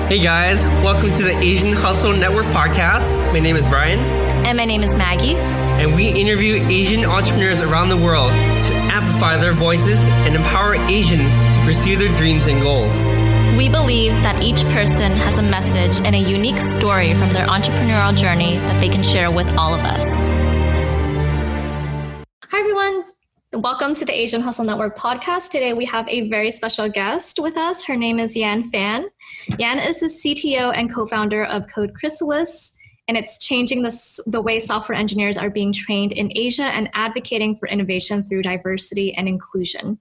Hey guys, welcome to the Asian Hustle Network podcast. My name is Brian. And my name is Maggie. And we interview Asian entrepreneurs around the world to amplify their voices and empower Asians to pursue their dreams and goals. We believe that each person has a message and a unique story from their entrepreneurial journey that they can share with all of us. Hi everyone. Welcome to the Asian Hustle Network podcast. Today we have a very special guest with us. Her name is Yan Fan. Yan is the CTO and co-founder of Code Chrysalis, and it's changing the way software engineers are being trained in Asia and advocating for innovation through diversity and inclusion.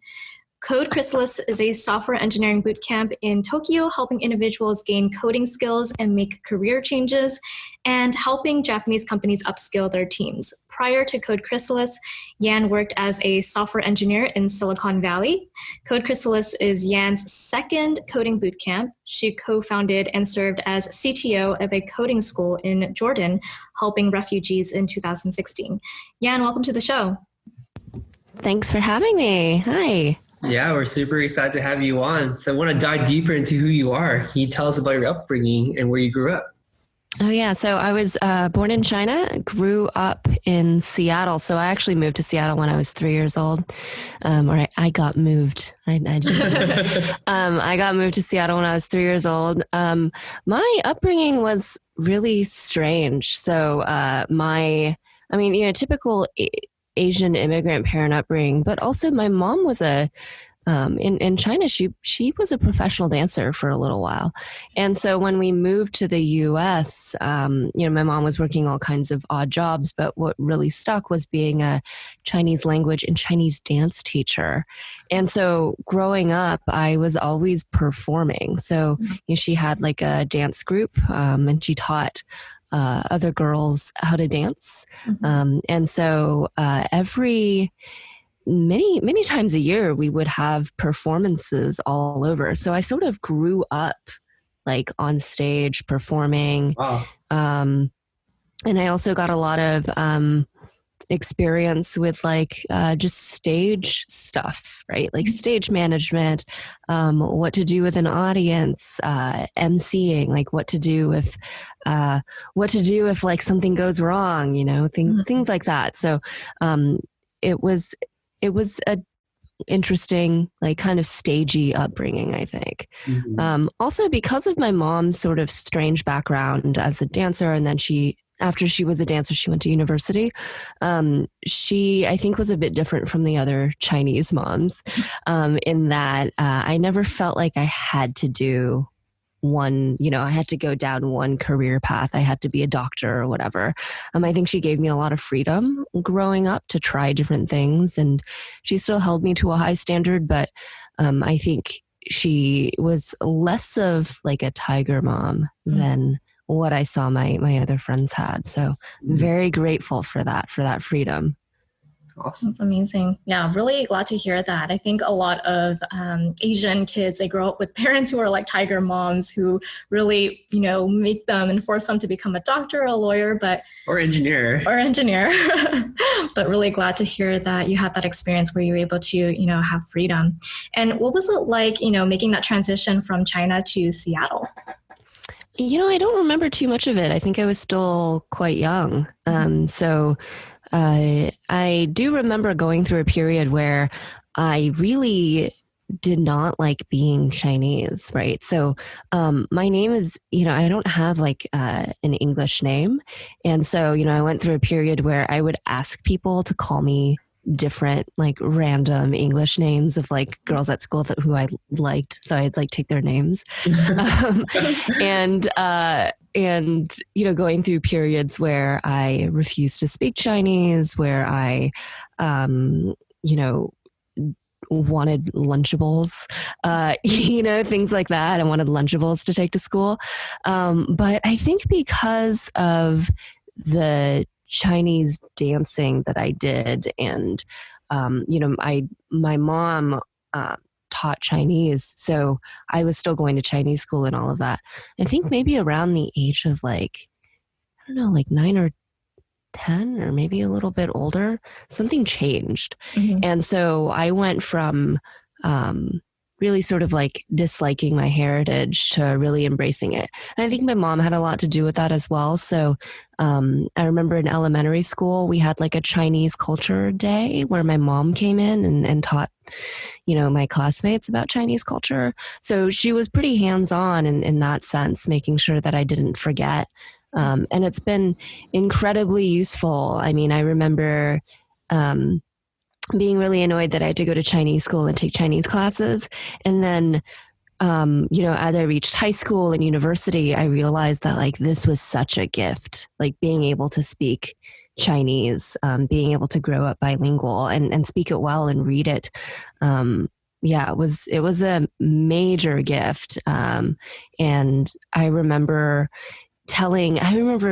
Code Chrysalis is a software engineering bootcamp in Tokyo, helping individuals gain coding skills and make career changes, and helping Japanese companies upskill their teams. Prior to Code Chrysalis, Yan worked as a software engineer in Silicon Valley. Code Chrysalis is Yan's second coding bootcamp. She co-founded and served as CTO of a coding school in Jordan, helping refugees in 2016. Yan, welcome to the show. Thanks for having me. Hi. Yeah, we're super excited to have you on. So I want to dive deeper into who you are. Can you tell us about your upbringing and where you grew up? Oh, yeah. So I was born in China, grew up in Seattle. So I actually moved to Seattle when I was 3 years old. I got moved. I got moved to Seattle when I was 3 years old. My upbringing was really strange. So typical Asian immigrant parent upbringing, but also my mom was in China, she was a professional dancer for a little while. And so when we moved to the US, my mom was working all kinds of odd jobs, but what really stuck was being a Chinese language and Chinese dance teacher. And so growing up, I was always performing. So she had like a dance group, and she taught other girls how to dance. And so many times a year, we would have performances all over. So I sort of grew up like on stage performing. Wow. And I also got a lot of experience with just stage stuff, right? Like stage management, what to do with an audience, emceeing, like what to do if like something goes wrong, things like that. So it was a interesting, like kind of stagey upbringing, I think. Also because of my mom's sort of strange background as a dancer, and then after she was a dancer, she went to university. She, I think, was a bit different from the other Chinese moms in that I never felt like I had to do I had to go down one career path. I had to be a doctor or whatever. I think she gave me a lot of freedom growing up to try different things, and she still held me to a high standard, but I think she was less of like a tiger mom than what I saw my other friends had. So very grateful for that freedom. Awesome. That's amazing. Yeah, really glad to hear that. I think a lot of Asian kids, they grow up with parents who are like tiger moms who really, make them and force them to become a doctor or a lawyer, or engineer. But really glad to hear that you had that experience where you were able to, have freedom. And what was it like, making that transition from China to Seattle? I don't remember too much of it. I think I was still quite young. I do remember going through a period where I really did not like being Chinese, right? So my name is, I don't have like an English name. And so, I went through a period where I would ask people to call me different, like random English names of like girls at school who I liked. So I'd like take their names. And going through periods where I refused to speak Chinese, where I, wanted Lunchables, things like that. I wanted Lunchables to take to school. But I think because of the Chinese dancing that I did, and my mom taught Chinese, so I was still going to Chinese school and all of that. I think maybe around the age of like 9 or 10, or maybe a little bit older, something changed. And so I went from really sort of like disliking my heritage to really embracing it. And I think my mom had a lot to do with that as well. So I remember in elementary school, we had like a Chinese culture day where my mom came in and taught, my classmates about Chinese culture. So she was pretty hands-on in that sense, making sure that I didn't forget. And it's been incredibly useful. I mean, I remember being really annoyed that I had to go to Chinese school and take Chinese classes. And then as I reached high school and university, I realized that like this was such a gift, like being able to speak Chinese, being able to grow up bilingual and speak it well and read it. It was a major gift. And I remember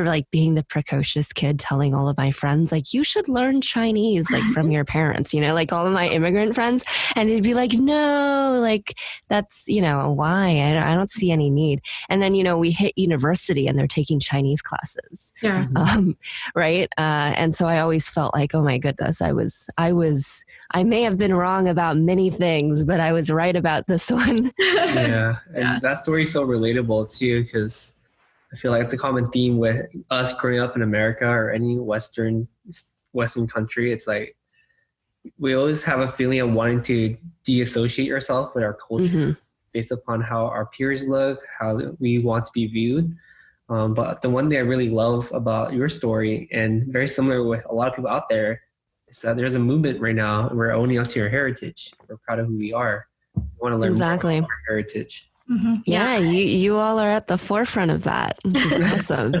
like being the precocious kid telling all of my friends, like, you should learn Chinese, like from your parents, like all of my immigrant friends. And they'd be like, no, like that's, why? I don't see any need. And then, we hit university and they're taking Chinese classes. Yeah. Right. And so I always felt like, oh my goodness, I may have been wrong about many things, but I was right about this one. Yeah. And that story is so relatable too, because I feel like it's a common theme with us growing up in America or any Western country. It's like we always have a feeling of wanting to de-associate yourself with our culture based upon how our peers look, how we want to be viewed. But the one thing I really love about your story, and very similar with a lot of people out there, is that there's a movement right now. We're owning up to our heritage. We're proud of who we are. We want to learn more about our heritage. Mm-hmm. Yeah, you all are at the forefront of that, which is awesome.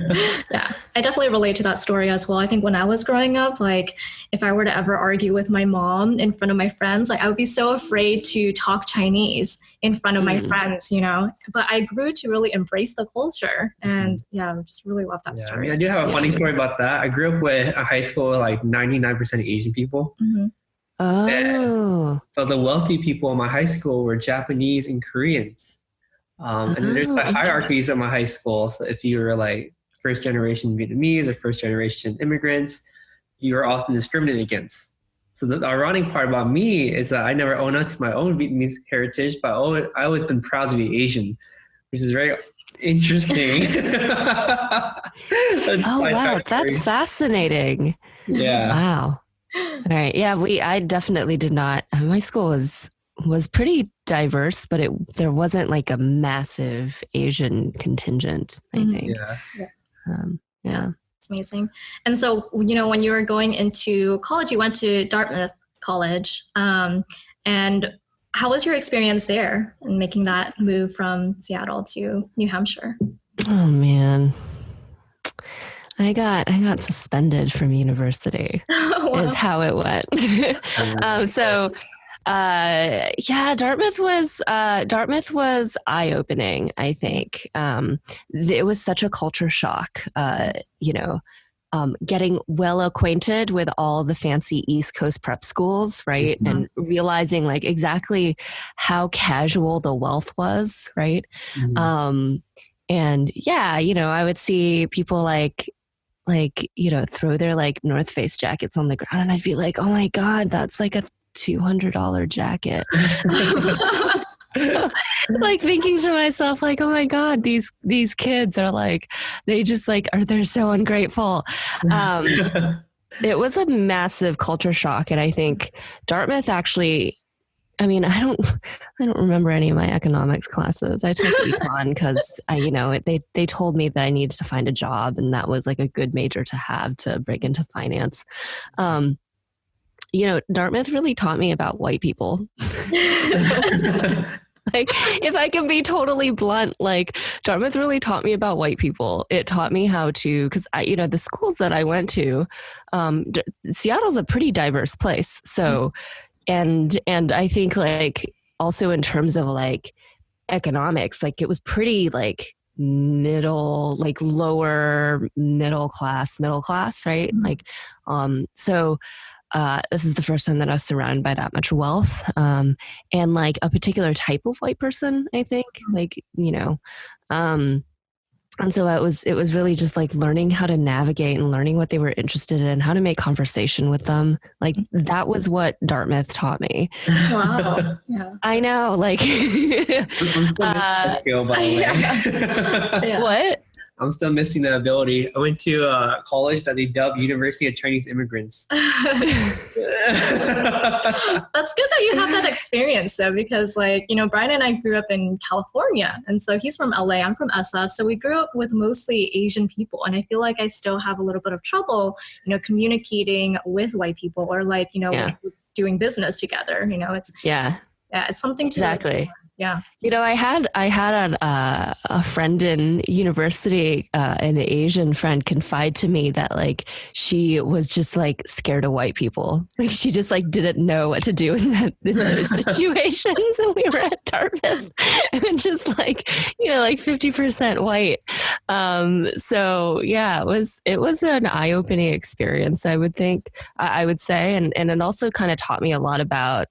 Yeah, I definitely relate to that story as well. I think when I was growing up, like if I were to ever argue with my mom in front of my friends, like I would be so afraid to talk Chinese in front of my friends, but I grew to really embrace the culture and I just really love that story. I do have a funny story about that. I grew up with a high school with like 99% Asian people. Mm-hmm. Oh. So the wealthy people in my high school were Japanese and Koreans. And there's the hierarchies at my high school. So if you were like first generation Vietnamese or first generation immigrants, you were often discriminated against. So the ironic part about me is that I never own up to my own Vietnamese heritage, but I always been proud to be Asian, which is very interesting. Wow, that's fascinating. Yeah. Wow. All right. Yeah, I definitely did not. My school was pretty diverse, but there wasn't like a massive Asian contingent, I think. Yeah. It's amazing. And so, when you were going into college, you went to Dartmouth College. And how was your experience there in making that move from Seattle to New Hampshire? Oh man. I got suspended from university. Wow. Is how it went. Dartmouth was eye-opening, I think. It was such a culture shock, getting well acquainted with all the fancy East Coast prep schools, right? Mm-hmm. And realizing like exactly how casual the wealth was, right? Mm-hmm. I would see people throw their like North Face jackets on the ground and I'd be like, oh my God, that's like a $200 jacket. Like thinking to myself, like, oh my God, these kids are like, they're so ungrateful. It was a massive culture shock. And I think Dartmouth actually, I don't remember any of my economics classes. I took econ because they told me that I needed to find a job and that was like a good major to have to break into finance. Dartmouth really taught me about white people. Like, if I can be totally blunt, like Dartmouth really taught me about white people. It taught me how to, because the schools that I went to, Seattle's a pretty diverse place. So, and I think like also in terms of like economics, like it was pretty like middle, like lower middle class, right? Mm-hmm. Like, this is the first time that I was surrounded by that much wealth, and like a particular type of white person, I think, like, And so it was really just like learning how to navigate and learning what they were interested in, how to make conversation with them. Like that was what Dartmouth taught me. Wow. Yeah. I know, like Skill, by the way. Yeah. what? I'm still missing the ability. I went to a college that they dubbed University of Chinese Immigrants. That's good that you have that experience though, because like, you know, Brian and I grew up in California, and so he's from LA, I'm from SF. So we grew up with mostly Asian people. And I feel like I still have a little bit of trouble, you know, communicating with white people or like, you know, doing business together, you know, it's it's something to exactly. Yeah. You know, I had a friend in university, an Asian friend, confide to me that like she was just like scared of white people. Like she just like didn't know what to do in those situations. And we were at Dartmouth and just like, you know, like 50% white. So yeah, it was an eye-opening experience, I would think, I would say. And it also kind of taught me a lot about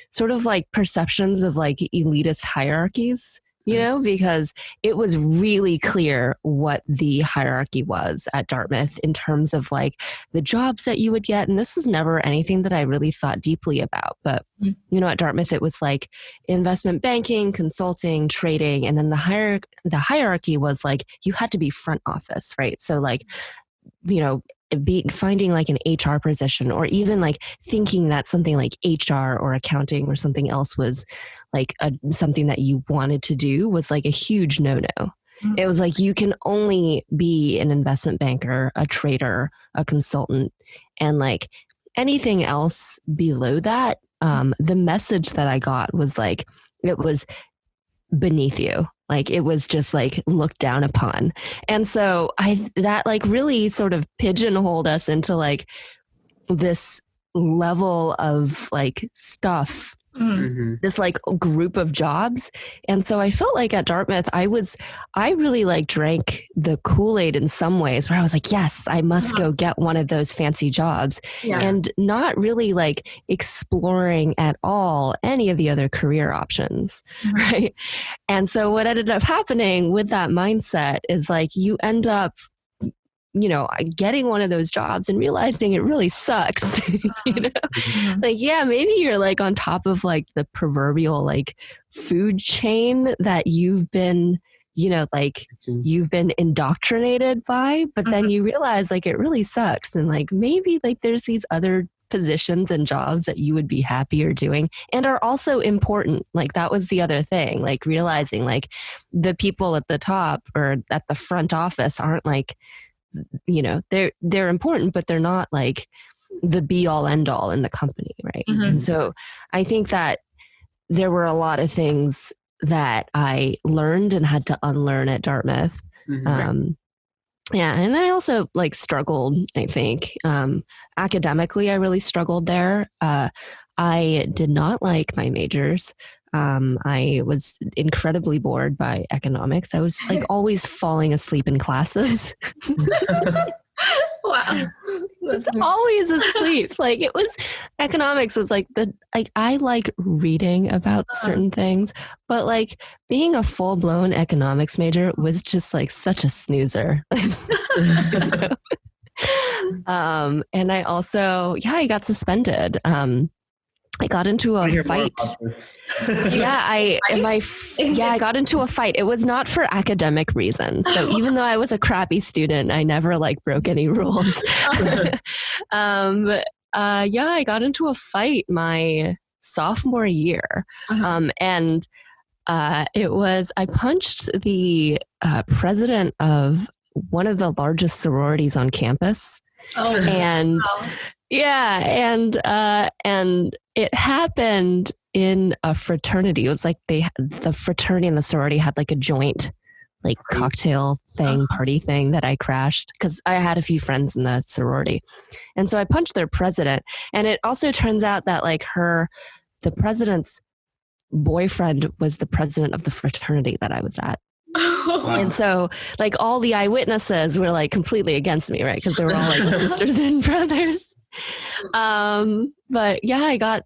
sort of like perceptions of like elitist hierarchies, you know, because it was really clear what the hierarchy was at Dartmouth in terms of like the jobs that you would get. And this was never anything that I really thought deeply about. But, you know, at Dartmouth, it was like investment banking, consulting, trading. And then the hierarchy was like, you had to be front office, right? So like, you know, finding like an HR position or even like thinking that something like HR or accounting or something else was like something that you wanted to do was like a huge no-no. Mm-hmm. It was like, you can only be an investment banker, a trader, a consultant, and like anything else below that. The message that I got was like, it was beneath you. Like it was just like looked down upon. And so that like really sort of pigeonholed us into like this level of like stuff, this like group of jobs. And so I felt like at Dartmouth, I really like drank the Kool-Aid in some ways where I was like, yes, I must go get one of those fancy jobs and not really like exploring at all any of the other career options. Right. And so what ended up happening with that mindset is like, you end up, you know, getting one of those jobs and realizing it really sucks, you know, like, yeah, maybe you're like on top of like the proverbial like food chain that you've been, you know, like you've been indoctrinated by, but then you realize like it really sucks. And like, maybe like there's these other positions and jobs that you would be happier doing and are also important. Like that was the other thing, like realizing like the people at the top or at the front office aren't like, you know, they're important, but they're not like the be all end all in the company. Right. And so I think that there were a lot of things that I learned and had to unlearn at Dartmouth. Yeah. And I also like struggled, I think, academically, I really struggled there. I did not like my majors. I was incredibly bored by economics. I was like always falling asleep in classes. Wow. I was always asleep. Like it was, economics was like I like reading about certain things, but like being a full blown economics major was just like such a snoozer. And I also, I got suspended. I got into a fight. I got into a fight. It was not for academic reasons. So even though I was a crappy student, I never like broke any rules. I got into a fight my sophomore year. And I punched the president of one of the largest sororities on campus. And and it happened in a fraternity. It was like the fraternity and the sorority had like a joint like cocktail thing, party thing that I crashed because I had a few friends in the sorority. And so I punched their president. And it also turns out that like the president's boyfriend was the president of the fraternity that I was at. Wow. And so like all the eyewitnesses were like completely against me, right? Because they were all like the sisters and brothers. But yeah, I got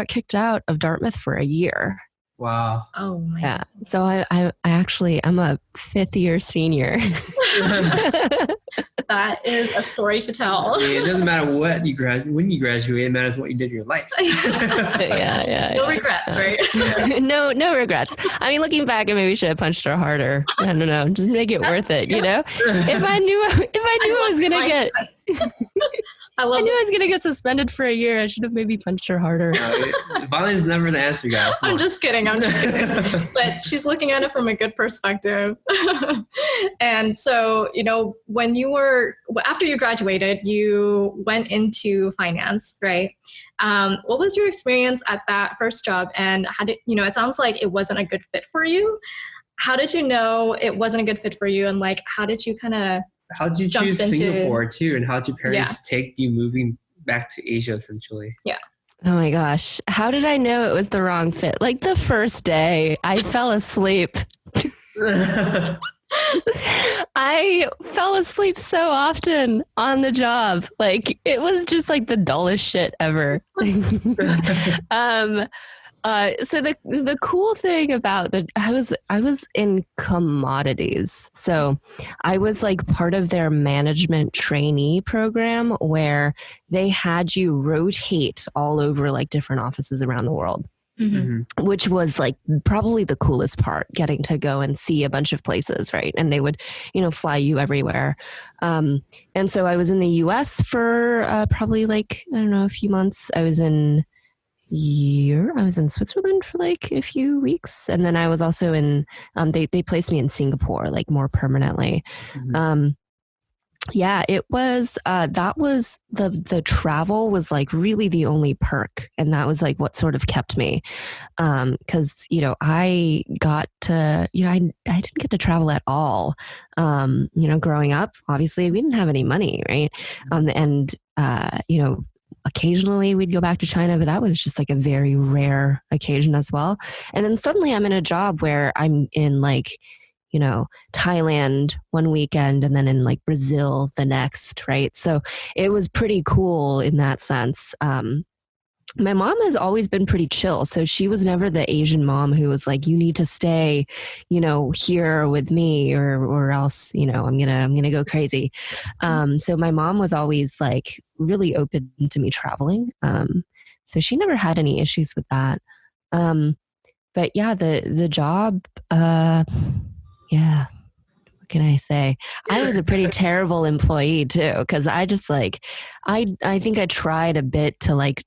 kicked out of Dartmouth for a year. Wow. Oh my Yeah. So I actually, I'm a 5th year senior. That is a story to tell. I mean, it doesn't matter what you when you graduate, it matters what you did in your life. No regrets, right? No regrets. I mean, looking back, I maybe should have punched her harder. I don't know, just make it worth it, you know? If I knew I was gonna get I knew I was gonna get suspended for a year, I should have maybe punched her harder. Violence is never the answer, guys. I'm just kidding. But she's looking at it from a good perspective. And so, you know, after you graduated, you went into finance, right? What was your experience at that first job? And how did, you know, it sounds like it wasn't a good fit for you. How did you know it wasn't a good fit for you? And like, how did you how did you choose Singapore too? And how did your parents take you moving back to Asia essentially? Yeah. Oh my gosh. How did I know it was the wrong fit? Like the first day, I fell asleep. I fell asleep so often on the job. Like it was just like the dullest shit ever. So the cool thing about I was in commodities. So I was like part of their management trainee program where they had you rotate all over like different offices around the world. Mm-hmm. Which was like probably the coolest part, getting to go and see a bunch of places, right? And they would, you know, fly you everywhere. And so I was in the US for probably like, I don't know, a few months. I was in Switzerland for like a few weeks. And then I was also in, they placed me in Singapore, like more permanently. Mm-hmm. Yeah, it was, that was the travel was like really the only perk. And that was like what sort of kept me. Cause you know, I got to, you know, I didn't get to travel at all. You know, growing up, obviously we didn't have any money. Right. You know, occasionally we'd go back to China, but that was just like a very rare occasion as well. And then suddenly I'm in a job where I'm in like, you know, Thailand one weekend and then in like Brazil the next, right? So it was pretty cool in that sense. My mom has always been pretty chill. So she was never the Asian mom who was like, you need to stay, you know, here with me or else, you know, I'm gonna go crazy. So my mom was always like really open to me traveling. So she never had any issues with that. But yeah, the job, yeah. What can I say? I was a pretty terrible employee too, because I just like, I think I tried a bit to like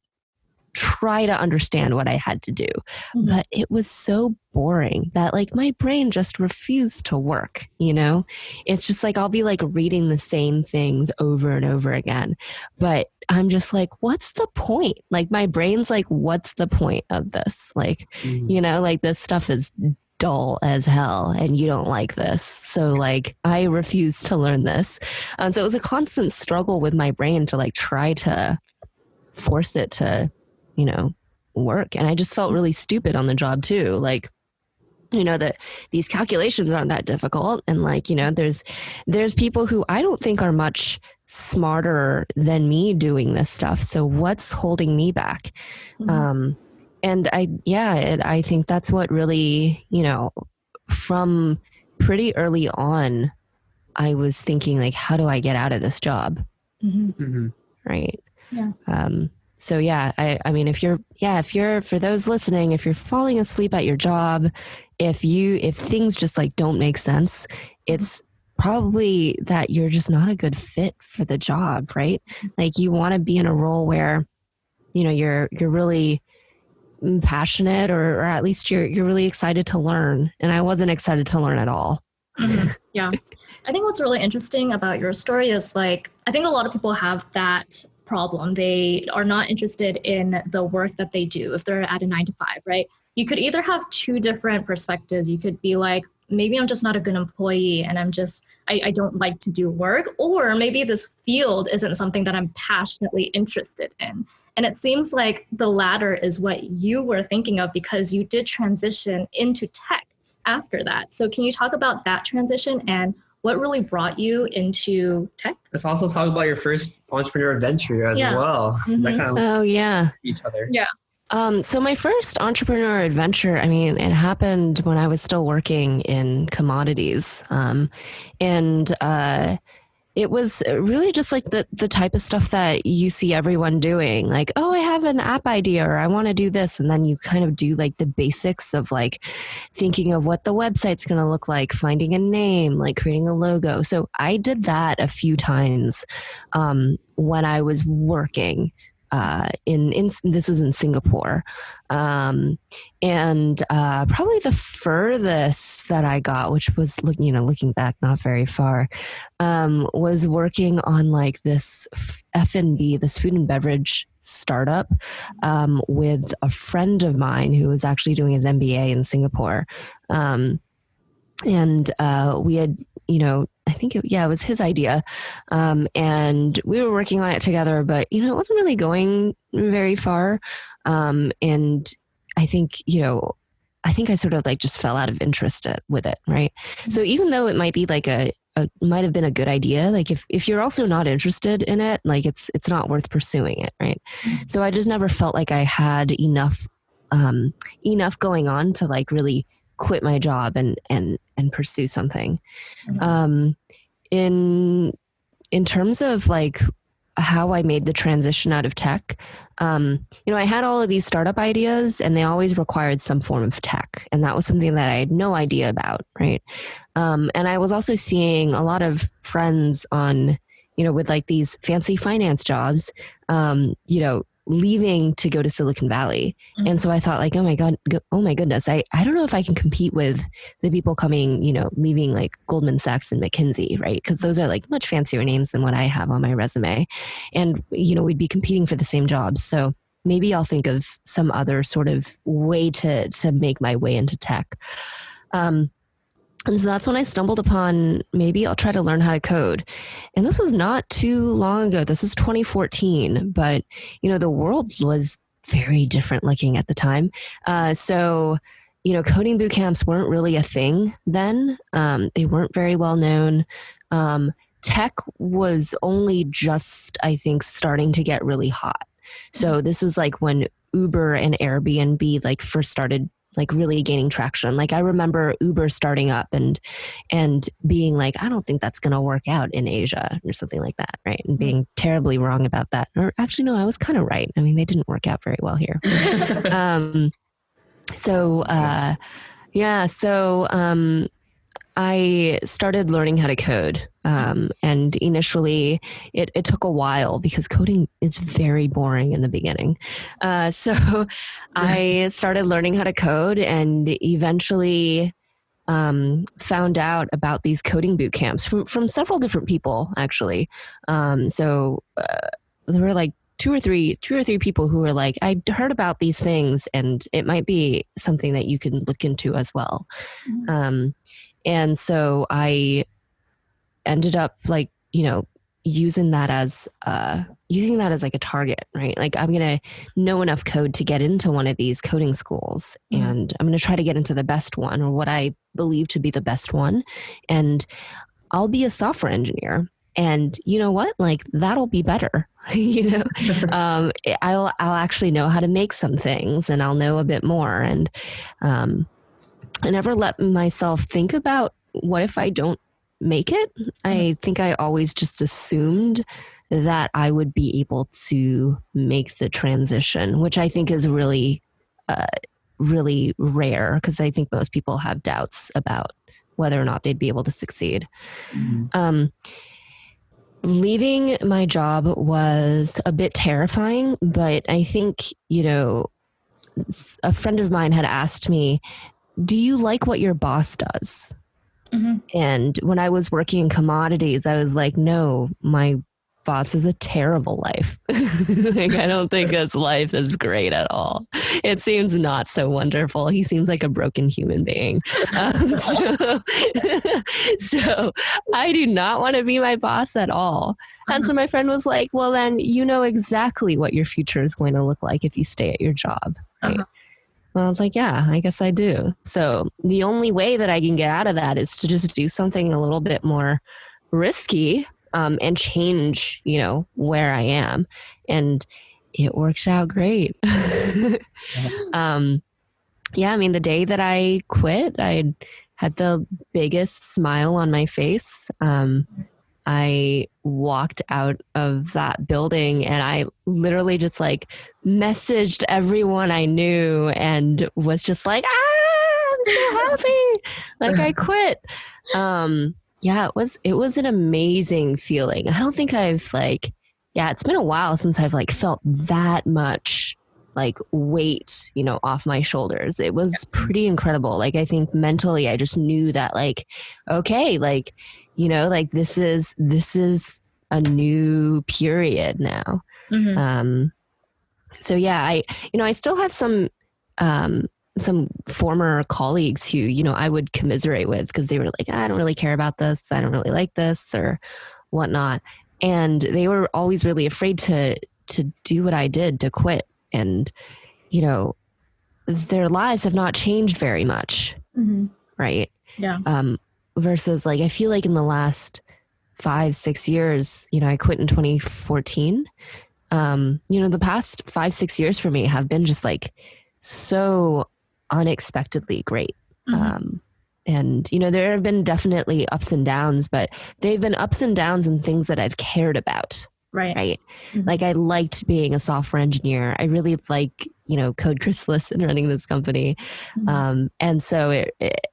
try to understand what I had to do, but it was so boring that like my brain just refused to work, you know? It's just like, I'll be like reading the same things over and over again, but I'm just like, what's the point? Like my brain's like, what's the point of this? Like, you know, like this stuff is dull as hell and you don't like this. So like, I refuse to learn this. So it was a constant struggle with my brain to like try to force it to, you know, work. And I just felt really stupid on the job too. Like, you know, that these calculations aren't that difficult. And like, you know, there's people who I don't think are much smarter than me doing this stuff. So what's holding me back? And I think that's what really, you know, from pretty early on, I was thinking like, how do I get out of this job? Right. Yeah. So yeah, I mean, if you're, for those listening, if you're falling asleep at your job, if things just like don't make sense, it's probably that you're just not a good fit for the job, right? Like you want to be in a role where, you know, you're really passionate or at least you're really excited to learn. And I wasn't excited to learn at all. Yeah. I think what's really interesting about your story is like, I think a lot of people have that problem. They are not interested in the work that they do if they're at a 9 to 5, right? You could either have two different perspectives. You could be like, maybe I'm just not a good employee and I don't like to do work, or maybe this field isn't something that I'm passionately interested in. And it seems like the latter is what you were thinking of because you did transition into tech after that. So can you talk about that transition and what really brought you into tech? Let's also talk about your first entrepreneur venture as well. That kind of each other. Yeah. So my first entrepreneurial adventure, I mean, it happened when I was still working in commodities. And it was really just like the type of stuff that you see everyone doing, like, oh, I have an app idea or I want to do this. And then you kind of do like the basics of like thinking of what the website's going to look like, finding a name, like creating a logo. So I did that a few times when I was working. This was in Singapore. And probably the furthest that I got, which was, looking back, not very far, was working on like this F&B, this food and beverage startup, with a friend of mine who was actually doing his MBA in Singapore. And we had, I think it was his idea. And we were working on it together, but, it wasn't really going very far. And I think, I sort of like just fell out of interest with it. Right. So even though it might be like might have been a good idea, like if you're also not interested in it, like it's not worth pursuing it. Right. So I just never felt like I had enough going on to like really quit my job and pursue something. In terms of like how I made the transition out of tech, I had all of these startup ideas and they always required some form of tech. And that was something that I had no idea about. Right. And I was also seeing a lot of friends on, with like these fancy finance jobs, leaving to go to Silicon Valley. Mm-hmm. And so I thought like, oh my goodness, I don't know if I can compete with the people coming, leaving like Goldman Sachs and McKinsey, right? Because those are like much fancier names than what I have on my resume. And, we'd be competing for the same jobs. So maybe I'll think of some other sort of way to make my way into tech. And so that's when I stumbled upon, maybe I'll try to learn how to code. And this was not too long ago. This is 2014, but, the world was very different looking at the time. So, coding bootcamps weren't really a thing then. They weren't very well known. Tech was only just, I think, starting to get really hot. So this was like when Uber and Airbnb like first started like really gaining traction. Like I remember Uber starting up and being like, I don't think that's going to work out in Asia or something like that. Right. And being terribly wrong about that. Or actually, no, I was kind of right. I mean, they didn't work out very well here. I started learning how to code. And initially it took a while because coding is very boring in the beginning. So I started learning how to code and eventually found out about these coding boot camps from several different people, actually. So there were like two or three people who were like, I heard about these things and it might be something that you can look into as well. Mm-hmm. And so I ended up like, using that as like a target, right? Like I'm going to know enough code to get into one of these coding schools, mm-hmm. and I'm going to try to get into the best one or what I believe to be the best one. And I'll be a software engineer. And you know what? Like that'll be better. I'll actually know how to make some things and I'll know a bit more. And I never let myself think about what if I don't make it. I think I always just assumed that I would be able to make the transition, which I think is really, really rare because I think most people have doubts about whether or not they'd be able to succeed. Mm-hmm. Leaving my job was a bit terrifying, but I think, a friend of mine had asked me, do you like what your boss does? Mm-hmm. And when I was working in commodities, I was like, no, my boss is a terrible life. Like, I don't think his life is great at all. It seems not so wonderful. He seems like a broken human being. So I do not want to be my boss at all. And so my friend was like, well, then you know exactly what your future is going to look like if you stay at your job. Right? Uh-huh. Well, I was like, yeah, I guess I do. So the only way that I can get out of that is to just do something a little bit more risky, and change, where I am. And it worked out great. Yeah, I mean, the day that I quit, I had the biggest smile on my face. I walked out of that building and I literally just like messaged everyone I knew and was just like, I'm so happy. Like I quit. Yeah, it was an amazing feeling. I don't think I've like, yeah, it's been a while since I've like felt that much like weight, you know, off my shoulders. It was pretty incredible. Like I think mentally I just knew that like, okay, like, you know, like this is a new period now. So yeah, I still have some former colleagues who, you know, I would commiserate with because they were like, I don't really care about this. I don't really like this or whatnot. And they were always really afraid to do what I did, to quit. And, you know, their lives have not changed very much. Right. Yeah. Versus like, I feel like in the last 5-6 years, you know, I quit in 2014. You know, the past 5-6 years for me have been just like so unexpectedly great. And, you know, there have been definitely ups and downs, but they've been ups and downs in things that I've cared about. Right. Like I liked being a software engineer. I really like, you know, Code Chrysalis and running this company. And so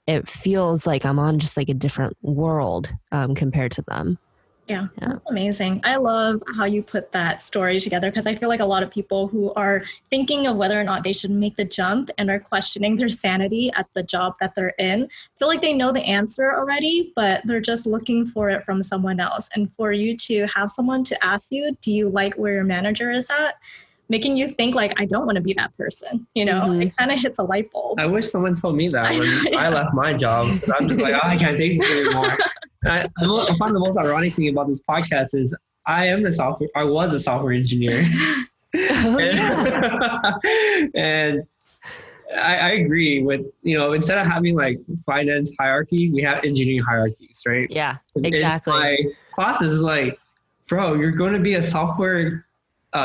it feels like I'm on just like a different world compared to them. Yeah, that's amazing. I love how you put that story together because I feel like a lot of people who are thinking of whether or not they should make the jump and are questioning their sanity at the job that they're in feel like they know the answer already, but they're just looking for it from someone else. And for you to have someone to ask you, do you like where your manager is at? Making you think like, I don't want to be that person, you know, it kind of hits a light bulb. I wish someone told me that when I left my job. I'm just like, oh, I can't take this anymore. I find the most ironic thing about this podcast is I was a software engineer. And I agree with, you know, instead of having like finance hierarchy, we have engineering hierarchies, right? Yeah, exactly. In my classes is like, bro, you're going to be a software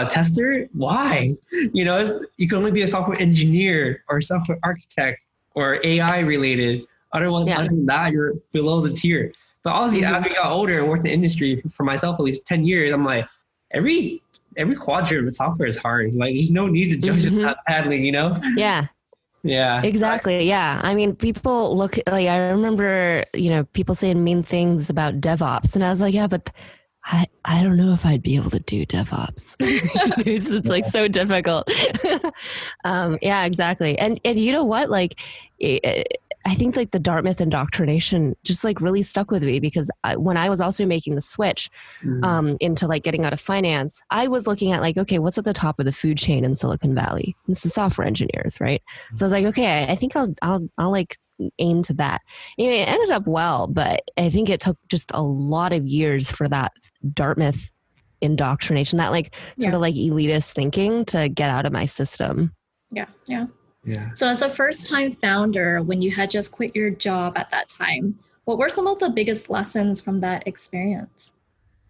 tester? Why? You know, you can only be a software engineer or software architect or AI related. Other than that, you're below the tier. But obviously, as we got older and worked in the industry, for myself at least 10 years, I'm like, every quadrant of software is hard. Like, there's no need to judge it that badly, you know? Yeah. Yeah. Exactly. Yeah. I mean, people look like, I remember, you know, people saying mean things about DevOps, and I was like, yeah, but I don't know if I'd be able to do DevOps. It's like so difficult. Yeah, exactly. And you know what? Like, I think like the Dartmouth indoctrination just like really stuck with me because when I was also making the switch into like getting out of finance, I was looking at like, okay, what's at the top of the food chain in Silicon Valley? It's the software engineers, right? So I was like, okay, I think I'll like aim to that. Anyway, it ended up well, but I think it took just a lot of years for that Dartmouth indoctrination, that like sort of like elitist thinking to get out of my system. Yeah. So as a first-time founder, when you had just quit your job at that time, what were some of the biggest lessons from that experience?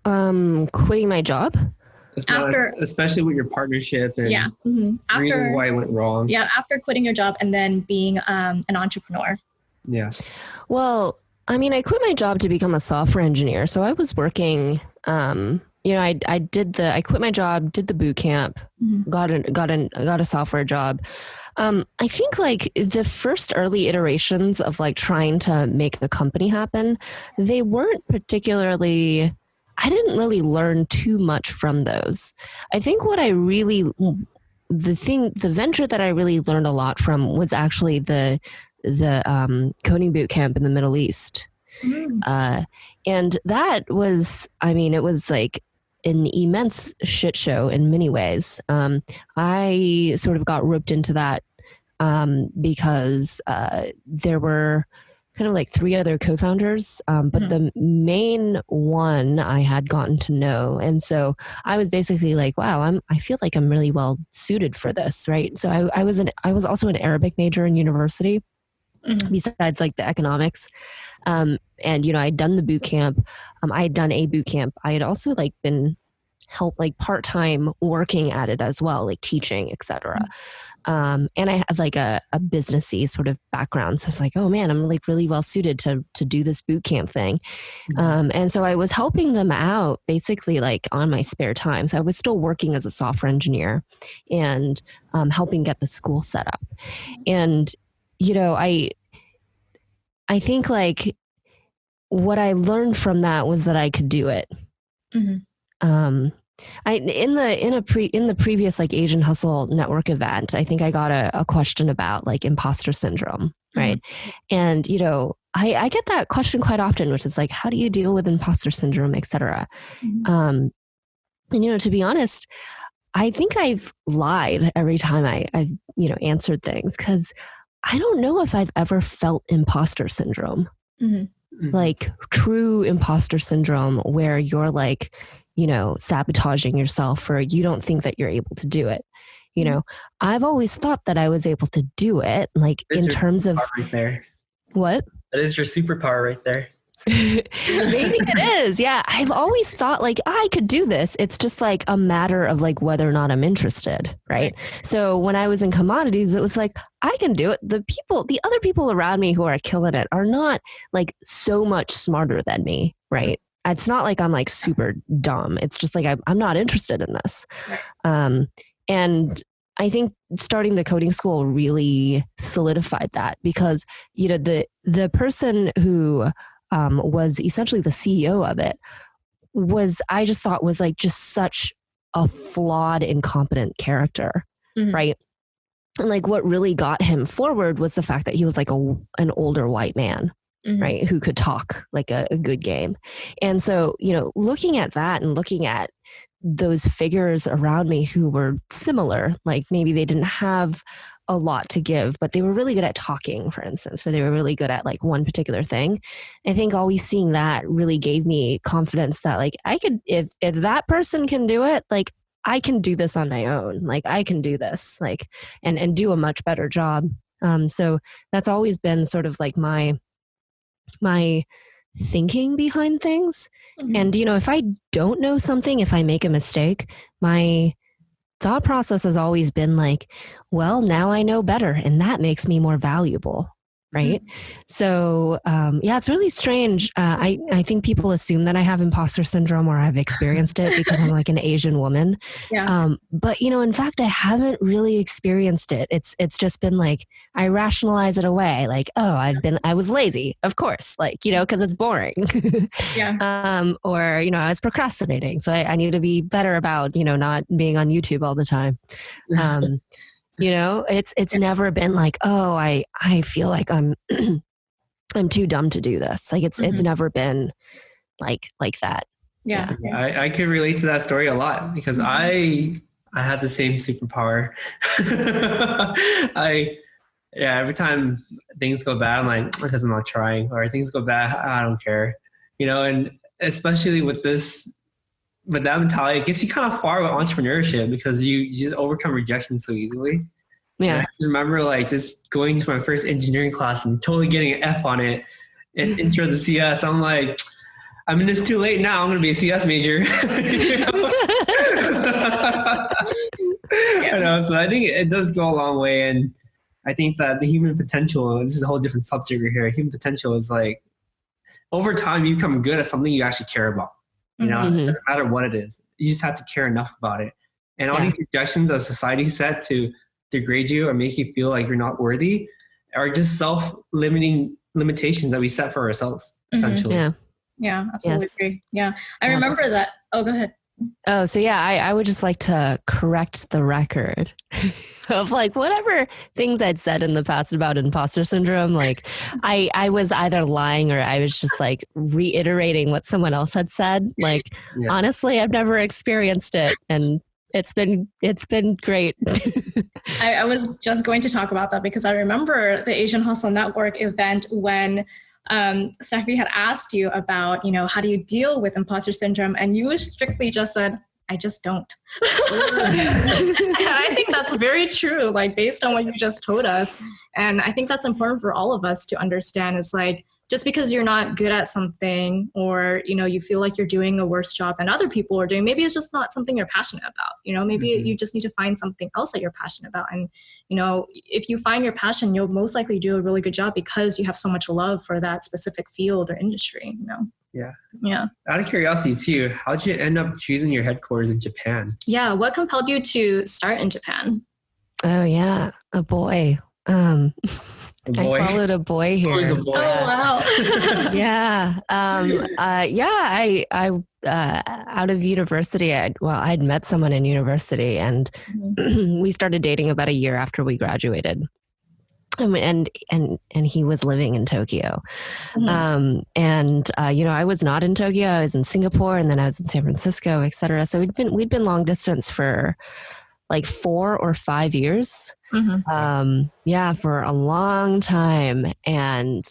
Quitting my job? Especially with your partnership and reasons why it went wrong. Yeah, after quitting your job and then being an entrepreneur. Yeah. Well, I mean, I quit my job to become a software engineer. So I was working, you know, I quit my job, did the boot camp, got a software job. I think like the first early iterations of like trying to make the company happen, they weren't particularly, I didn't really learn too much from those. I think the venture that I really learned a lot from was actually the coding boot camp in the Middle East. And that was, I mean, it was like an immense shit show in many ways. I sort of got roped into that because there were kind of like 3 other co-founders, but the main one I had gotten to know. And so I was basically like, wow, I feel like I'm really well suited for this, right? So I was also an Arabic major in university, besides like the economics. And, you know, I'd done the boot camp. I had done a boot camp. I had also like been help, like part-time working at it as well, like teaching, etc. And I had like a businessy sort of background. So I was like, oh man, I'm like really well suited to do this boot camp thing. And so I was helping them out basically like on my spare time. So I was still working as a software engineer and helping get the school set up. And, you know, I think like what I learned from that was that I could do it. In the previous like Asian Hustle Network event, I think I got a question about like imposter syndrome, right? And you know, I get that question quite often, which is like, how do you deal with imposter syndrome, etc. And you know, to be honest, I think I've lied every time I've you know answered things, because I don't know if I've ever felt imposter syndrome, like true imposter syndrome, where you're like, you know, sabotaging yourself or you don't think that you're able to do it. You know, I've always thought that I was able to do it, like in terms of right there. What? That is your superpower right there. Maybe it is. Yeah. I've always thought like I could do this. It's just like a matter of like whether or not I'm interested. Right. So when I was in commodities, it was like, I can do it. The other people around me who are killing it are not like so much smarter than me. Right. It's not like I'm like super dumb. It's just like, I'm not interested in this. And I think starting the coding school really solidified that, because, you know, the person who was essentially the CEO of it I just thought was like just such a flawed, incompetent character. Right. And like what really got him forward was the fact that he was like an older white man. Right, who could talk like a good game. And so, you know, looking at that and looking at those figures around me who were similar, like maybe they didn't have a lot to give, but they were really good at talking, for instance, or they were really good at like one particular thing. I think always seeing that really gave me confidence that like I could, if that person can do it, like I can do this on my own. Like I can do this, like, and do a much better job. So that's always been sort of like my thinking behind things. And, you know, if I don't know something, if I make a mistake, my thought process has always been like, well, now I know better, and that makes me more valuable. Right. So, yeah, it's really strange. I think people assume that I have imposter syndrome or I've experienced it because I'm like an Asian woman. But, you know, in fact, I haven't really experienced it. It's just been like, I rationalize it away. Like, oh, I was lazy, of course, like, you know, because it's boring. Or, you know, I was procrastinating. So I need to be better about, you know, not being on YouTube all the time. You know, it's never been like, oh, I feel like I'm I'm too dumb to do this. Like it's never been like that. Yeah. I could relate to that story a lot because I had the same superpower. Every time things go bad, I'm like, because I'm not trying, or things go bad, I don't care. You know, and especially with that mentality, it gets you kind of far with entrepreneurship because you just overcome rejection so easily. Yeah. And I just remember like just going to my first engineering class and totally getting an F on it and intro to CS. I'm like, I mean, it's too late now. I'm going to be a CS major. You know, so I think it does go a long way. And I think that the human potential, this is a whole different subject here. Human potential is like, over time, you become good at something you actually care about. You know, it doesn't matter what it is. You just have to care enough about it. And all these suggestions that society set to degrade you or make you feel like you're not worthy are just self-limiting limitations that we set for ourselves, essentially. Yeah, absolutely agree. Yeah. I remember that. Oh, go ahead. Oh, so yeah, I would just like to correct the record of like whatever things I'd said in the past about imposter syndrome. Like I was either lying or I was just like reiterating what someone else had said. Like, honestly, I've never experienced it. And it's been great. I was just going to talk about that because I remember the Asian Hustle Network event when Steffi had asked you about, you know, how do you deal with imposter syndrome? And you strictly just said, I just don't. I think that's very true, like based on what you just told us. And I think that's important for all of us to understand. It's like, just because you're not good at something, or, you know, you feel like you're doing a worse job than other people are doing, maybe it's just not something you're passionate about. You know, maybe you just need to find something else that you're passionate about. And, you know, if you find your passion, you'll most likely do a really good job because you have so much love for that specific field or industry, you know? Yeah. Out of curiosity too, how'd you end up choosing your headquarters in Japan? Yeah. What compelled you to start in Japan? Oh yeah, a boy. I call it a boy here. Always a boy. Oh wow. Yeah. I out of university, I'd met someone in university, and we started dating about a year after we graduated. And he was living in Tokyo. You know, I was not in Tokyo. I was in Singapore, and then I was in San Francisco, et cetera. So we'd been long distance for like 4 or 5 years. For a long time. And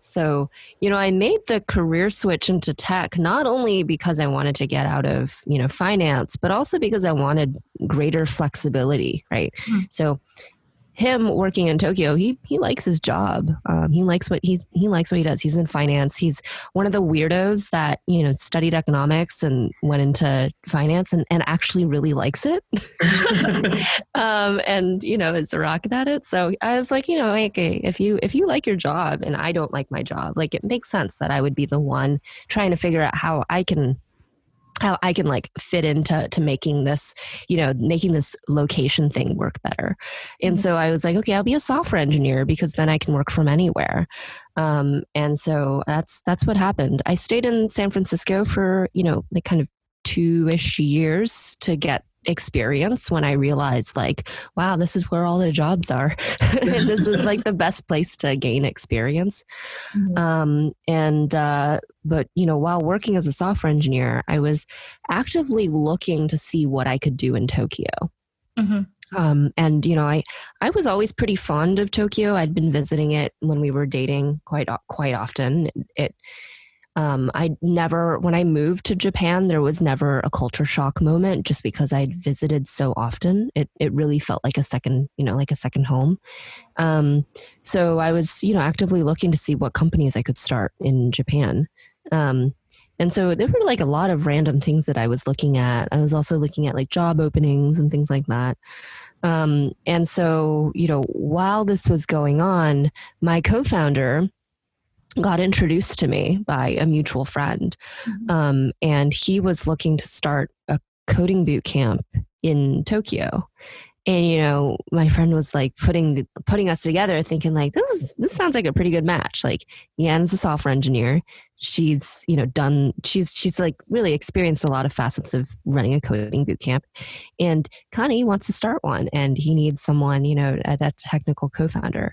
so, you know, I made the career switch into tech, not only because I wanted to get out of, you know, finance, but also because I wanted greater flexibility, right? So him working in Tokyo, he likes his job. He likes what he does. He's in finance. He's one of the weirdos that, you know, studied economics and went into finance and actually really likes it. And, you know, is rocking at it. So I was like, you know, okay, if you like your job and I don't like my job, like it makes sense that I would be the one trying to figure out how I can like fit into making this, you know, making this location thing work better. And so I was like, okay, I'll be a software engineer because then I can work from anywhere. And so that's what happened. I stayed in San Francisco for, you know, like kind of 2-ish years to get experience when I realized like, wow, this is where all the jobs are. And this is like the best place to gain experience. But you know, while working as a software engineer, I was actively looking to see what I could do in Tokyo. And you know, I was always pretty fond of Tokyo. I'd been visiting it when we were dating quite often. When I moved to Japan, there was never a culture shock moment just because I'd visited so often. It really felt like a second home. So I was, you know, actively looking to see what companies I could start in Japan. And so there were like a lot of random things that I was looking at. I was also looking at like job openings and things like that. And so, you know, while this was going on, my co-founder got introduced to me by a mutual friend. And he was looking to start a coding boot camp in Tokyo. And, you know, my friend was like putting us together thinking like, this sounds like a pretty good match. Like Yan's a software engineer. She's, you know, she's like really experienced a lot of facets of running a coding boot camp. And Connie wants to start one and he needs someone, you know, that technical co-founder.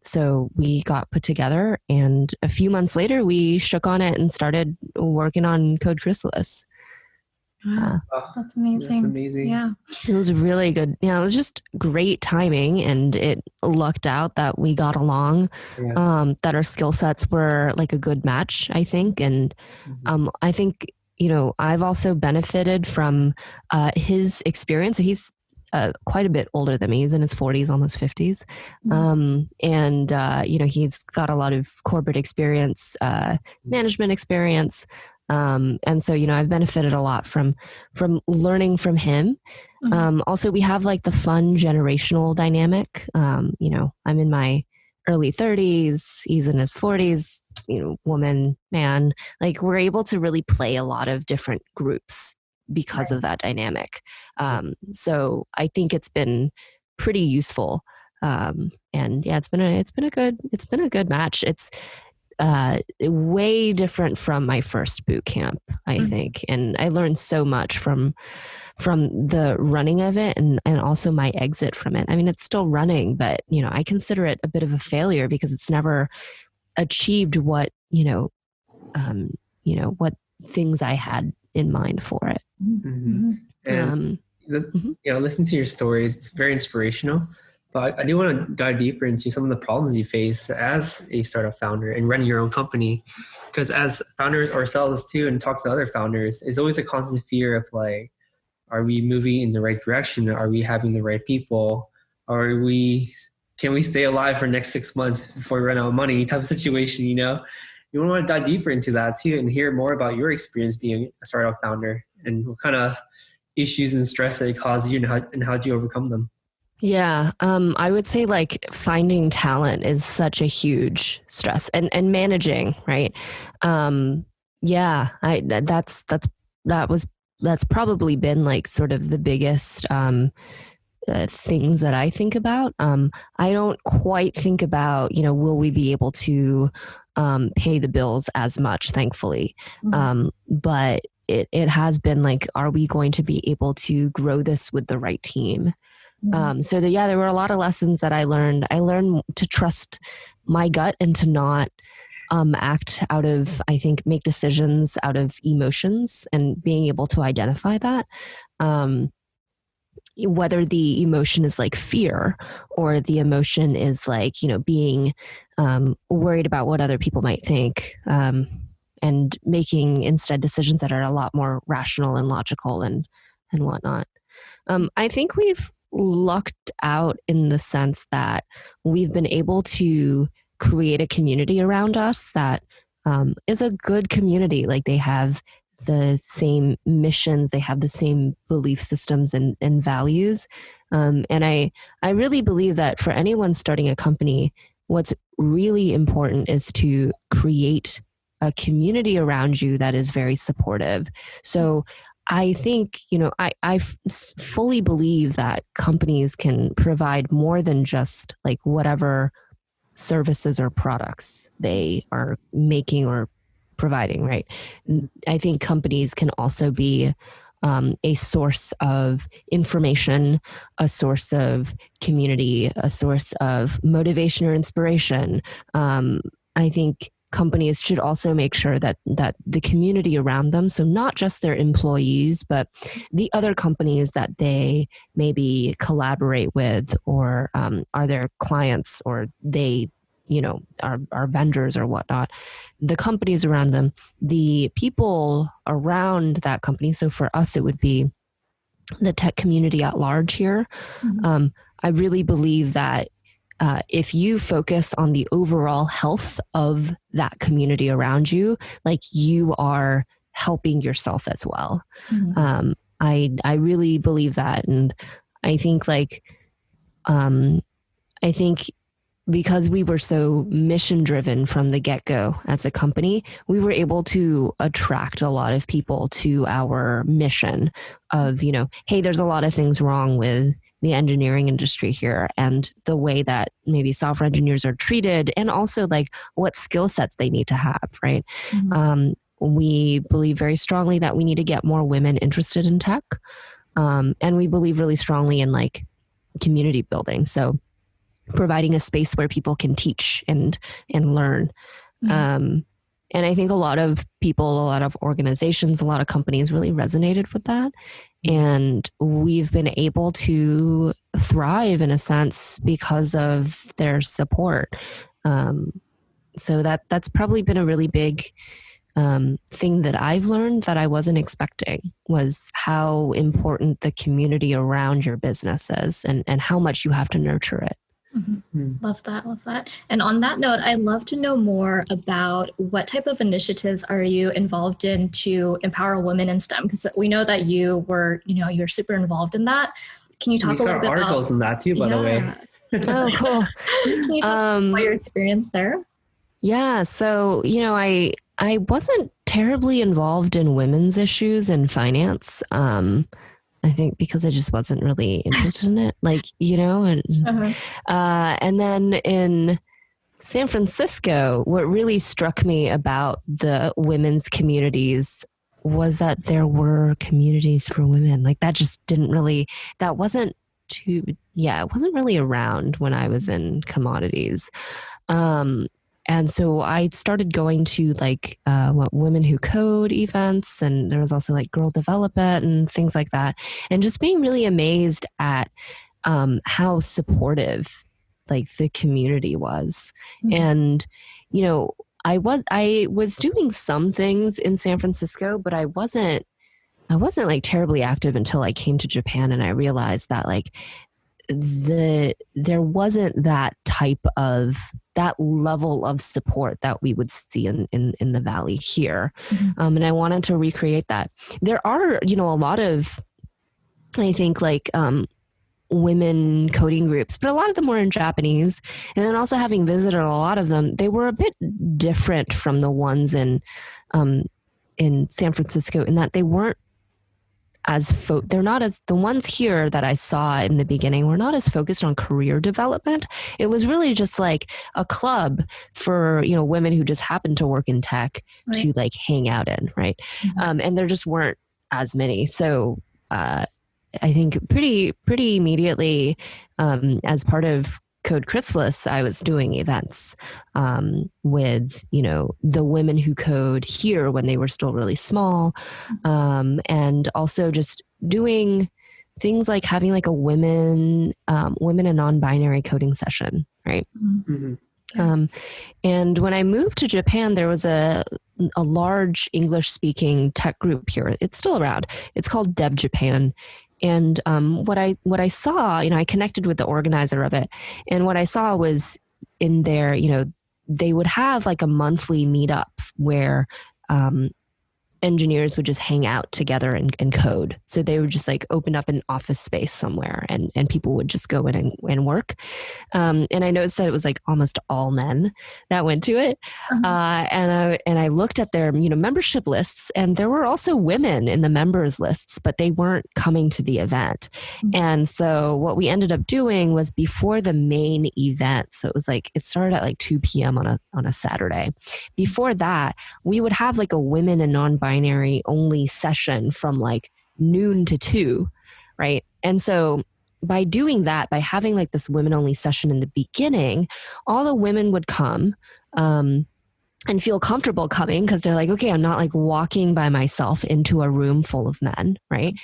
So we got put together and a few months later we shook on it and started working on Code Chrysalis. Wow, that's amazing. That's amazing. Yeah. It was really good. Yeah, it was just great timing and it lucked out that we got along, that our skill sets were like a good match, I think. And I think, you know, I've also benefited from his experience. So he's quite a bit older than me. He's in his 40s, almost 50s. You know, he's got a lot of corporate experience, management experience. And so, you know, I've benefited a lot from learning from him. Also, we have like the fun generational dynamic. You know, I'm in my early 30s, he's in his 40s, you know, woman, man, like we're able to really play a lot of different groups because of that dynamic. So I think it's been pretty useful. And yeah, it's been a good match. It's way different from my first boot camp, I think. And I learned so much from the running of it and also my exit from it. I mean, it's still running, but you know, I consider it a bit of a failure because it's never achieved what, what things I had in mind for it. And you know, listening to your stories, it's very inspirational. But I do want to dive deeper into some of the problems you face as a startup founder and running your own company. Because as founders ourselves too, and talk to other founders, there's always a constant fear of like, are we moving in the right direction? Are we having the right people? Are we can we stay alive for the next 6 months before we run out of money type of situation, you know? You want to dive deeper into that too and hear more about your experience being a startup founder and what kind of issues and stress that it caused you and how did you overcome them? Yeah. I would say like finding talent is such a huge stress and managing, right? Yeah, that's probably been like sort of the biggest, things that I think about. I don't quite think about, will we be able to, pay the bills as much, thankfully. But it has been like, are we going to be able to grow this with the right team? There were a lot of lessons that I learned. I learned to trust my gut and to not make decisions out of emotions and being able to identify that. Whether the emotion is like fear or the emotion is like, being worried about what other people might think, and making instead decisions that are a lot more rational and logical and whatnot. I think we've lucked out in the sense that we've been able to create a community around us that is a good community. Like they have the same missions, they have the same belief systems and values. And I really believe that for anyone starting a company, what's really important is to create a community around you that is very supportive. So I think, I fully believe that companies can provide more than just like whatever services or products they are making or providing, right? I think companies can also be a source of information, a source of community, a source of motivation or inspiration. I think companies should also make sure that the community around them, so not just their employees, but the other companies that they maybe collaborate with or are their clients or they are vendors or whatnot, the companies around them, the people around that company. So for us, it would be the tech community at large here. I really believe that if you focus on the overall health of that community around you, like you are helping yourself as well. I really believe that. And I think because we were so mission driven from the get-go as a company, we were able to attract a lot of people to our mission of, hey, there's a lot of things wrong with the engineering industry here and the way that maybe software engineers are treated and also like what skill sets they need to have, right? We believe very strongly that we need to get more women interested in tech. And we believe really strongly in like community building. So providing a space where people can teach and learn. And I think a lot of people, a lot of organizations, a lot of companies really resonated with that. And we've been able to thrive in a sense because of their support. So that's probably been a really big thing that I've learned that I wasn't expecting, was how important the community around your business is and how much you have to nurture it. Love that. And on that note, I'd love to know more about what type of initiatives are you involved in to empower women in STEM? Because we know that you're super involved in that. Can you talk a little bit about articles in that too, by the way? Oh, cool. Can you talk about your experience there? Yeah. So, I wasn't terribly involved in women's issues in finance. I think because I just wasn't really interested in it, and then in San Francisco, what really struck me about the women's communities was that there were communities for women. Like that just it wasn't really around when I was in commodities. And so I started going to Women Who Code events, and there was also like Girl Develop It and things like that. And just being really amazed at how supportive like the community was. And, I was doing some things in San Francisco, but I wasn't like terribly active until I came to Japan, and I realized that like there wasn't that level of support that we would see in the Valley here. And I wanted to recreate that. There are, a lot of, I think, like, women coding groups, but a lot of them were in Japanese. And then also, having visited a lot of them, they were a bit different from the ones in San Francisco, in that they weren't they're not as, the ones here that I saw in the beginning were not as focused on career development. It was really just like a club for, women who just happened to work in tech to like hang out in. Right. And there just weren't as many. So, I think pretty immediately, as part of Code Chrysalis, I was doing events with, the women who code here when they were still really small, and also just doing things like having like a women and non-binary coding session, right? And when I moved to Japan, there was a large English-speaking tech group here. It's still around. It's called Dev Japan. And what I saw, I connected with the organizer of it, and what I saw was in there, they would have like a monthly meetup where engineers would just hang out together and code. So they would just like open up an office space somewhere, and people would just go in and work. And I noticed that it was like almost all men that went to it. And I looked at their, membership lists, and there were also women in the members lists, but they weren't coming to the event. And so what we ended up doing was, before the main event, so it was like, it started at like 2 p.m. on a Saturday. Before that, we would have like a women and non-binary only session from like noon to 2, right? And so by doing that, by having like this women only session in the beginning, all the women would come and feel comfortable coming, because they're like, okay, I'm not like walking by myself into a room full of men, right?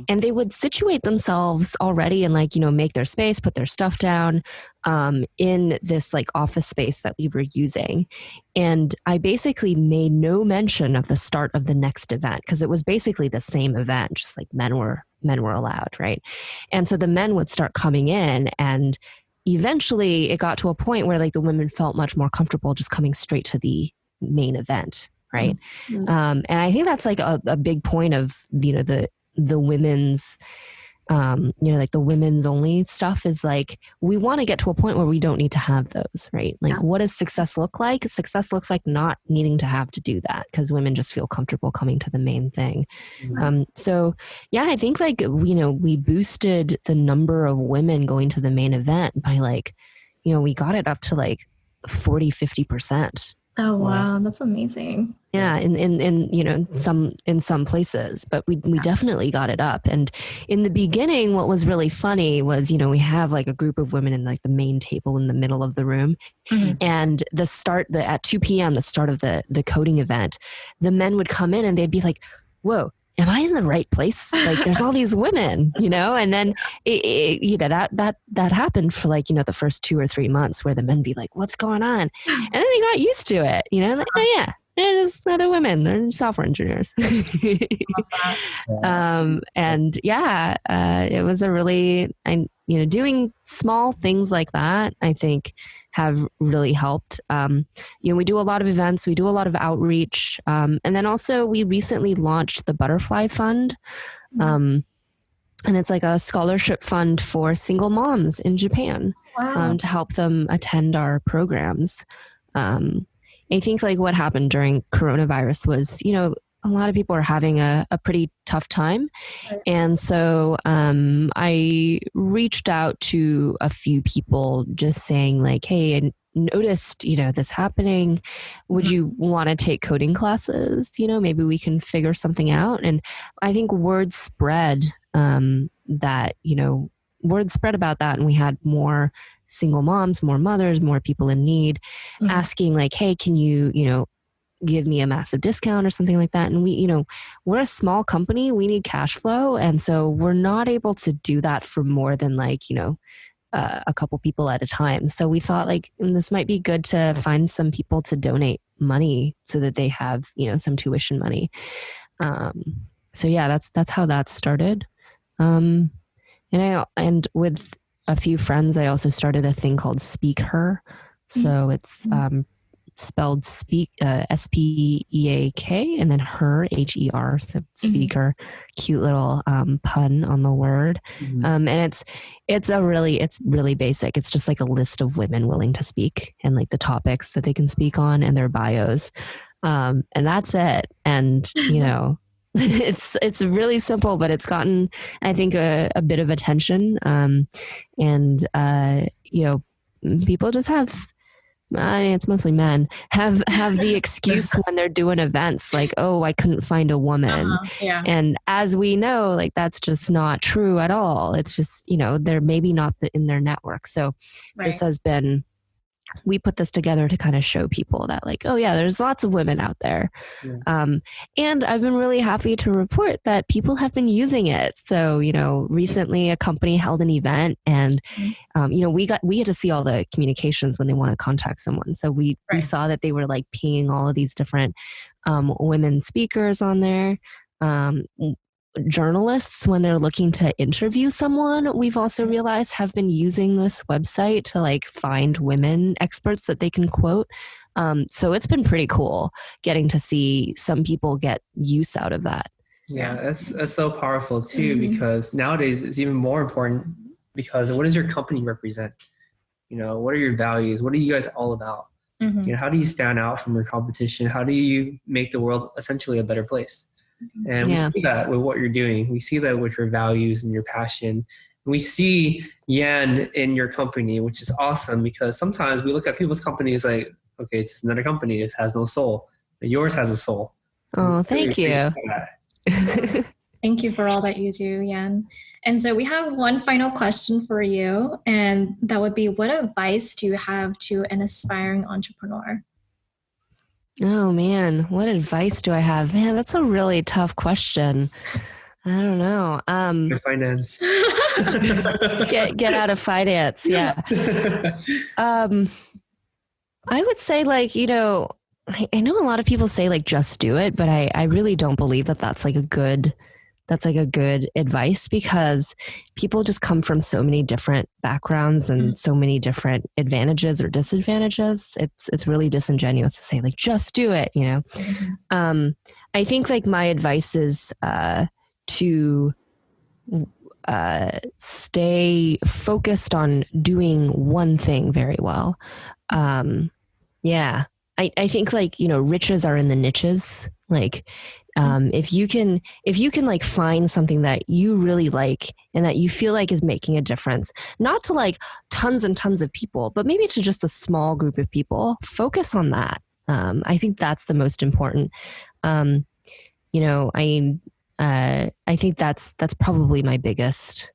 And they would situate themselves already and like, make their space, put their stuff down in this like office space that we were using. And I basically made no mention of the start of the next event, because it was basically the same event, just like men were allowed, right? And so the men would start coming in, and eventually it got to a point where like the women felt much more comfortable just coming straight to the main event, right? And I think that's like a big point of the women's like the women's only stuff, is like, we want to get to a point where we don't need to have those, right? Like, what does success look like? Success looks like not needing to have to do that, because women just feel comfortable coming to the main thing. So yeah, I think like, we boosted the number of women going to the main event by like, we got it up to like 40-50%. Oh, wow. That's amazing. Yeah. In some places, but we definitely got it up. And in the beginning, what was really funny was, we have like a group of women in like the main table in the middle of the room. And at 2 p.m., the start of the coding event, the men would come in and they'd be like, whoa, am I in the right place? Like, there's all these women, and then that happened for like, the first 2 or 3 months, where the men be like, what's going on? And then they got used to it, like, oh yeah, there's other women, they're software engineers. And yeah, it was a really, doing small things like that, I think, have really helped. We do a lot of events, we do a lot of outreach. And then also we recently launched the Butterfly Fund. And it's like a scholarship fund for single moms in Japan, to help them attend our programs. I think like what happened during coronavirus was, a lot of people are having a pretty tough time. And so I reached out to a few people just saying like, hey, I noticed, this happening. Would you want to take coding classes? Maybe we can figure something out. And I think word spread word spread about that. And we had more single moms, more mothers, more people in need asking like, hey, can you, give me a massive discount or something like that. And we're a small company, we need cash flow. And so we're not able to do that for more than like, a couple people at a time. So we thought like, this might be good to find some people to donate money so that they have, some tuition money. So yeah, that's how that started. And with a few friends, I also started a thing called Speak Her. So it's spelled speak SPEAK and then her HER. So speaker, cute little pun on the word. And it's really basic. It's just like a list of women willing to speak and like the topics that they can speak on and their bios. And that's it. And you know, it's really simple, but it's gotten, I think, a bit of attention. And you know, people just have, I mean, it's mostly men, have the excuse when they're doing events like, oh, I couldn't find a woman. And as we know, like, that's just not true at all. It's just, you know, they're maybe not in their network. So this has been, we put this together to kind of show people that like, oh yeah, there's lots of women out there. And I've been really happy to report that people have been using it. So, you know, recently a company held an event and, you know, we get to see all the communications when they want to contact someone. So we saw that they were like pinging all of these different women speakers on there. Journalists, when they're looking to interview someone, we've also realized have been using this website to like find women experts that they can quote. So it's been pretty cool getting to see some people get use out of that. Yeah, that's so powerful too, because nowadays it's even more important because what does your company represent? You know, what are your values? What are you guys all about? You know, how do you stand out from your competition? How do you make the world essentially a better place? And we see that with what you're doing. We see that with your values and your passion. We see Yan in your company, which is awesome because sometimes we look at people's companies like, okay, it's just another company. It has no soul. But yours has a soul. Oh, thank you. Thank you for all that you do, Yan. And so we have one final question for you, and that would be, what advice do you have to an aspiring entrepreneur? Oh man, what advice do I have? Man, that's a really tough question. I don't know. Your finance. Get out of finance. Yeah. I would say like, you know, I know a lot of people say like, just do it, but I really don't believe that that's like a good advice because people just come from so many different backgrounds and so many different advantages or disadvantages. It's really disingenuous to say like, just do it, you know? I think like my advice is to stay focused on doing one thing very well. Yeah. I think like, you know, riches are in the niches. Like, if you can like find something that you really like and that you feel like is making a difference, not to like tons and tons of people, but maybe to just a small group of people, focus on that. I think that's the most important. You know, I think that's probably my biggest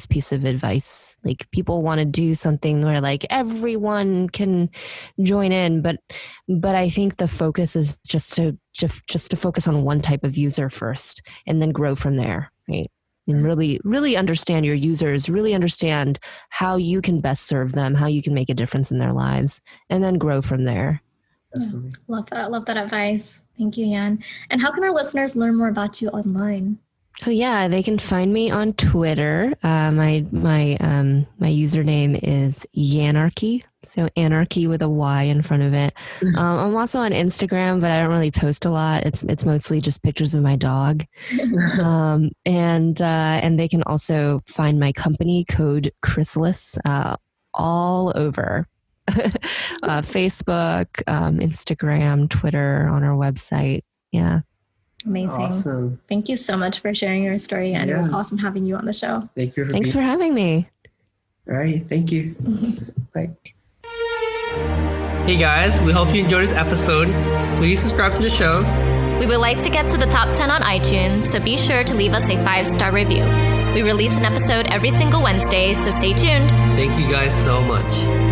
piece of advice. Like people want to do something where like everyone can join in, but I think the focus is just to focus on one type of user first and then grow from there, right? And really understand your users, really understand how you can best serve them, how you can make a difference in their lives, and then grow from there. Yeah, love that advice. Thank you, Yan. And how can our listeners learn more about you online? Oh yeah, they can find me on Twitter. My username is Yanarchy, so anarchy with a Y in front of it. I'm also on Instagram, but I don't really post a lot. It's mostly just pictures of my dog. And they can also find my company, Code Chrysalis, all over Facebook, Instagram, Twitter, on our website. Yeah. Amazing. Awesome. Thank you so much for sharing your story, and it was awesome having you on the show. Thanks for having me. All right. Thank you. Bye. Hey guys, we hope you enjoyed this episode. Please subscribe to the show. We would like to get to the top 10 on iTunes, so be sure to leave us a 5-star review. We release an episode every single Wednesday, so stay tuned. Thank you guys so much.